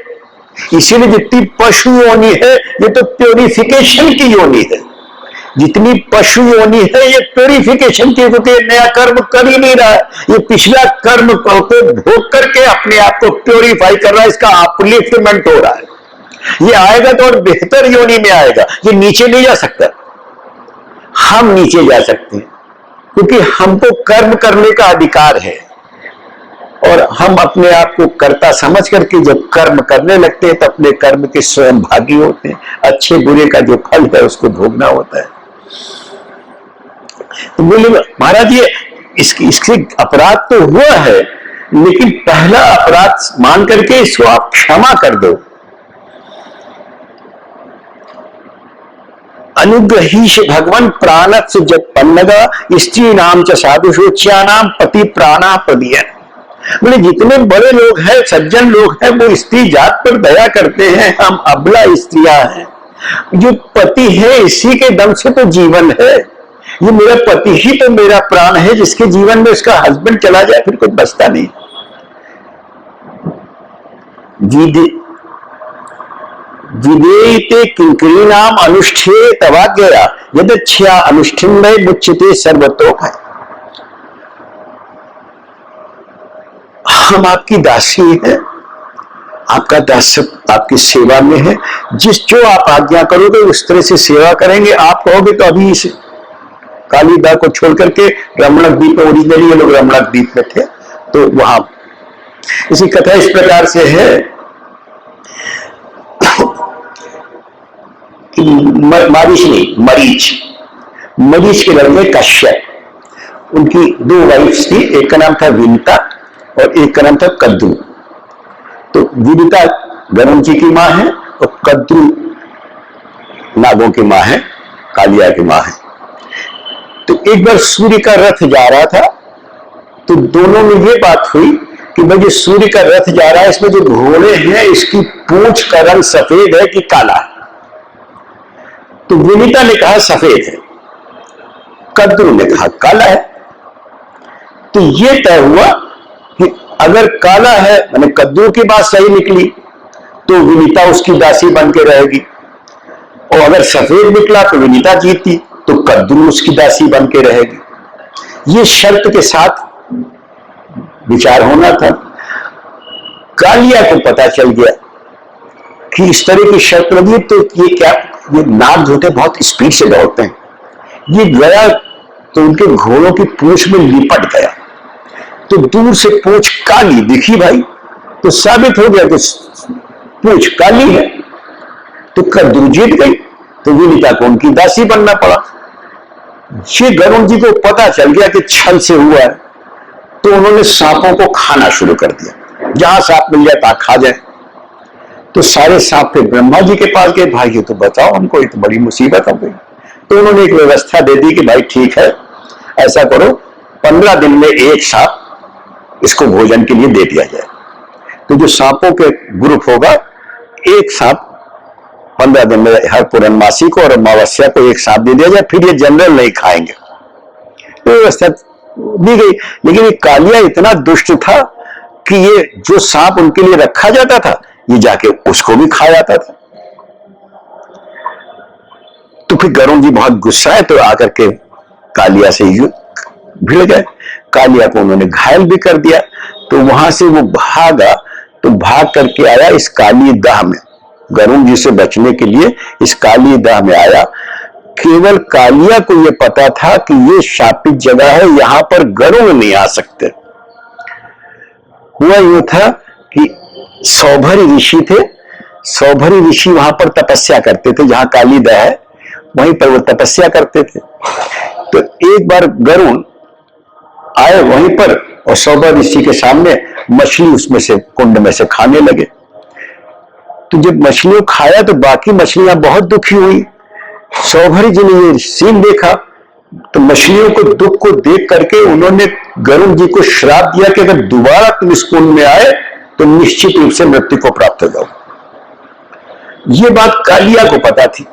इसीलिए जितनी पशु योनि है ये तो प्योरिफिकेशन की योनि है, जितनी पशु योनि है ये प्योरिफिकेशन की, क्योंकि नया कर्म कर ही नहीं रहा है, ये पिछला कर्म को भोग करके अपने आप को प्योरीफाई कर रहा है, इसका अपलिफ्टमेंट हो रहा है। ये आएगा तो और बेहतर योनि में आएगा, ये नीचे नहीं जा सकता। हम नीचे जा सकते हैं क्योंकि हमको कर्म करने का अधिकार है, और हम अपने आप को कर्ता समझ करके जब कर्म करने लगते हैं तो अपने कर्म के स्वयं भागी होते हैं। अच्छे बुरे का जो फल है उसको भोगना होता है। तो बोले महाराज ये इससे अपराध तो हुआ है, लेकिन पहला अपराध मान करके इसको आप क्षमा कर दो। अनुग्रहीश भगवान प्राणत जत्पन्नगा स्त्री नाम च साधुषोच्या नाम पति प्राणा प्रदियन। बोले जितने बड़े लोग हैं, सज्जन लोग हैं, वो स्त्री जात पर दया करते हैं। हम अबला स्त्रियां हैं, जो पति है इसी के दम से तो जीवन है। ये मेरा पति ही तो मेरा प्राण है, जिसके जीवन में उसका हस्बैंड चला जाए फिर कुछ बचता नहीं। विदेयते किंकरी नाम अनुष्ठे तवाज्ञया यदच्छया अनुष्ठिन्मय मुच्यते सर्वतोक। हम आपकी दासी हैं, आपका दास आपकी सेवा में है, जो आप आज्ञा करोगे उस तरह से सेवा करेंगे। आप कहोगे तो अभी इस कालीदा को छोड़ करके रमणक द्वीप में, ओरिजिनली ये लोग रमणक द्वीप में थे, तो वहां इसकी कथा इस प्रकार से है कि मरीच के घर में कश्यप, उनकी 2 वाइफ्स थी, एक का नाम था विनिता और एक का नाम था कद्रू। तो विनिता गरुण जी की मां है और कद्रू नागों की मां है, कालिया की मां है। तो एक बार सूर्य का रथ जा रहा था, तो दोनों में ये बात हुई कि भाई जो सूर्य का रथ जा रहा है इसमें जो घोड़े हैं इसकी पूंछ का रंग सफेद है कि काला है। तो विनिता ने कहा सफेद है, कद्रू ने कहा काला है। तो ये तय हुआ कि अगर काला है, मैंने कद्रू की बात सही निकली, तो तो विनीता उसकी दासी बन के रहेगी, और अगर सफेद निकला तो विनीता जीती, तो कद्रू उसकी दासी बन के रहेगी। ये शर्त के साथ विचार होना था। कालिया को पता चल गया कि इस तरह की शर्त लगी, तो ये क्या, ये नाग जोटे बहुत स्पीड से दौड़ते हैं, ये गया तो उनके घोड़ों की पूंछ में लिपट गया, तो दूर से पूंछ काली दिखी भाई, तो साबित हो गया कि पूंछ काली है, तो कद्रू जीत गई, तो विनीता को उनकी दासी बनना पड़ा। ये गरुण जी को पता चल गया कि छल से हुआ है, तो उन्होंने सांपों को खाना शुरू कर दिया, जहां सांप मिल जाए ता खा जाए। तो सारे सांप फिर ब्रह्मा जी के पास गए, भाई ये तो बताओ हमको, ये तो बड़ी मुसीबत हो गई। तो उन्होंने एक व्यवस्था दे दी कि भाई ठीक है, ऐसा करो 15 दिन में एक सांप इसको भोजन के लिए दे दिया जाए। तो जो सांपों के ग्रुप होगा, एक सांप 15 दिन में हर पूर्णमासी को और अमावस्या को एक सांप दे दिया जाए, फिर ये जनरल नहीं खाएंगे। तो व्यवस्था दी गई, लेकिन ये कालिया इतना दुष्ट था कि ये जो सांप उनके लिए रखा जाता था, ये जाके उसको भी खा जाता था। तो फिर गरुण जी बहुत गुस्सा है, तो आकर के कालिया से भिड़ गए, कालिया को उन्होंने घायल भी कर दिया। तो वहां से वो भागा, तो भाग करके आया इस काली दाह में, गरुण जी से बचने के लिए इस काली दाह में आया। केवल कालिया को यह पता था कि ये शापित जगह है, यहां पर गरुण नहीं आ सकते। हुआ यूं था कि सौभरी ऋषि थे, सौभरी ऋषि वहां पर तपस्या करते थे, जहां काली दाह है वहीं पर वो तपस्या करते थे। तो एक बार गरुण आए वहीं पर, और सौभर ऋषि के सामने मछली उसमें से कुंड में से खाने लगे। तो जब मछलियों खाया तो बाकी मछलियां बहुत दुखी हुई। सौभरी जी ने ये सीन देखा, तो मछलियों को दुख को देख करके उन्होंने गरुण जी को श्राप दिया कि अगर दोबारा तुम इस कुंड में आए तो निश्चित रूप से मृत्यु को प्राप्त हो जाओ। ये बात कालिया को पता थी,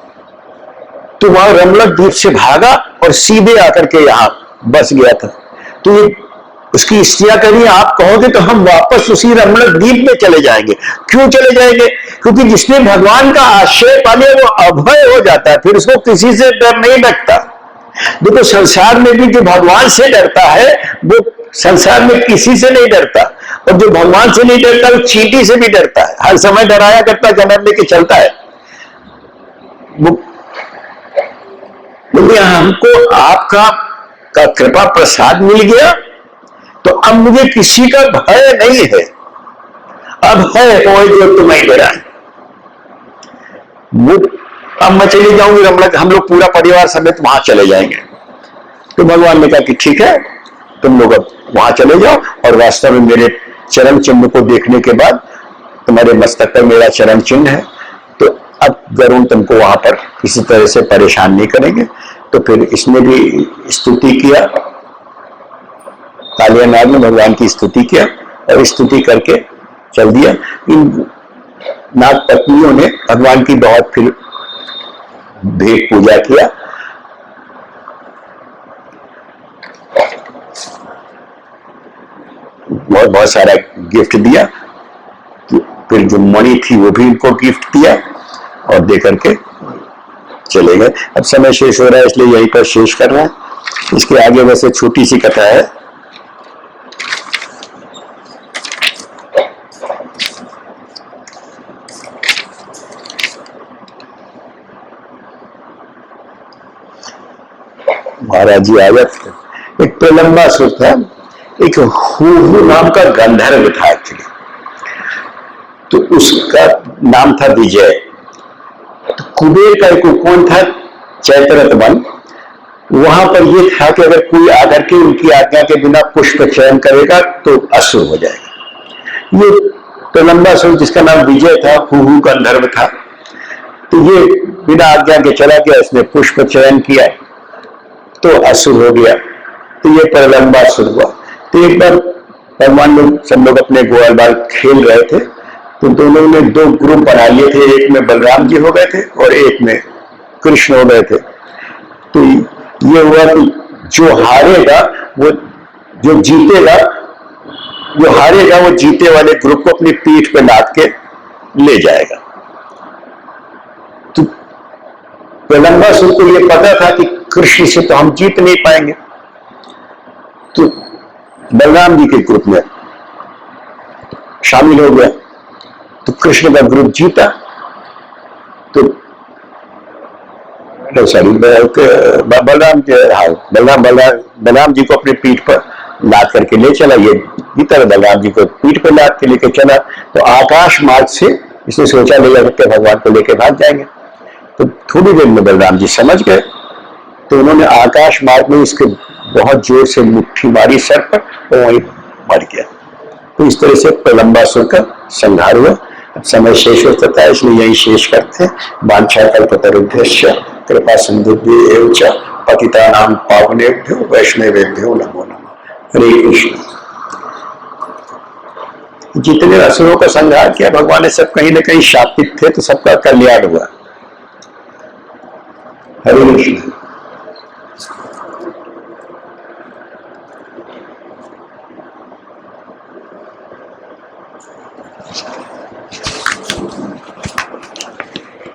तो वहां रमलक द्वीप से भागा और सीधे आकर के यहां बस गया था। तो ये उसकी स्त्रियां कह आप कहोगे तो हम वापस उसी रमलक द्वीप में चले जाएंगे। क्यों चले जाएंगे? क्योंकि जिसने भगवान का आश्रय पा लिया वो अभय हो जाता है, फिर उसको किसी से डर नहीं लगता। देखो संसार में भी जो भगवान से डरता है वो संसार में किसी से नहीं डरता, और जो भगवान से नहीं डरता वो चींटी से भी डरता है, हर समय डराया करता, जनम लेके चलता है। बोलिए हमको आपका कृपा प्रसाद मिल गया, तो अब मुझे किसी का भय नहीं है। अब है वो जो तुम्हें डरा, अब मैं चली जाऊंगी रमलक, हम लोग पूरा परिवार समेत वहां चले जाएंगे। तो भगवान ने कहा कि ठीक है, तुम लोग अब वहां चले जाओ, और वास्तव में मेरे चरण चिन्ह को देखने के बाद तुम्हारे मस्तक पर मेरा चरण चिन्ह है, तो अब गरुण तुमको वहां पर किसी तरह से परेशान नहीं करेंगे। तो फिर इसने भी स्तुति किया, कालिया नाग ने भगवान की स्तुति किया, और स्तुति करके चल दिया। इन नाग पत्नियों ने भगवान की बहुत फिर भेंट पूजा किया। बहुत बहुत सारा गिफ्ट दिया, फिर जो मणि थी वो भी इनको गिफ्ट दिया, और दे करके चले गए। अब समय शेष हो रहा है, इसलिए यहीं पर शेष कर रहा है। इसके आगे वैसे छोटी सी कथा है। महाराज जी आ जाते। एक प्रलंबासुर था, एक हूहू नाम का गंधर्व था एक्चुअली, तो उसका नाम था विजय। तो कुबेर का एक उपवन था चैत्ररथ वन, वहां पर यह था कि अगर कोई आकर के उनकी आज्ञा के बिना पुष्प चयन करेगा तो असुर हो जाएगा। ये प्रलंबासुर जिसका नाम विजय था, हूहू गंधर्व था, तो ये बिना आज्ञा के चला गया, इसने पुष्प चयन किया तो असुर हो गया। तो ये प्रलंबासुर हुआ। तो एक बार भगवान लोग सब लोग अपने ग्वाल बाल खेल रहे थे, तो दोनों ने दो ग्रुप बना लिए थे, एक में बलराम जी हो गए थे और एक में कृष्ण हो गए थे। तो ये हुआ कि जो हारेगा वो, जो जीतेगा वो हारेगा, वो जीते वाले ग्रुप को अपनी पीठ पे लाद के ले जाएगा। तो प्रलंबासुर को यह पता था कि कृष्ण से तो हम जीत नहीं पाएंगे, तो बलराम जी के ग्रुप में शामिल हो गया। तो कृष्ण का ग्रुप जीता। तो सॉरी, बलराम बलराम जी को अपने पीठ पर लाद करके ले चला। ये भीतर बलराम जी को पीठ पर लाद के लेके चला। तो आकाश मार्ग से इसने सोचा ले जाकर भगवान को लेके भाग जाएंगे। तो थोड़ी देर में बलराम जी समझ गए, तो उन्होंने आकाश मार्ग में इसके बहुत जोर से मुट्ठी मारी सर पर, तो वहीं मर गया। तो इस तरह से प्रलंबासुर का संहार हुआ। अब समय शेष होता है, इसलिए यही शेष करते हैं। वांछा कल्पतरुभ्यश्च कृपा सिंधुभ्यो एव च पतितानां पावनेभ्यो वैष्णवेभ्यो नमो नमः। हरे कृष्ण। जितने असुरों का संहार किया भगवान ने, सब कहीं न कहीं शापित थे, तो सबका कल्याण हुआ। हरे कृष्ण।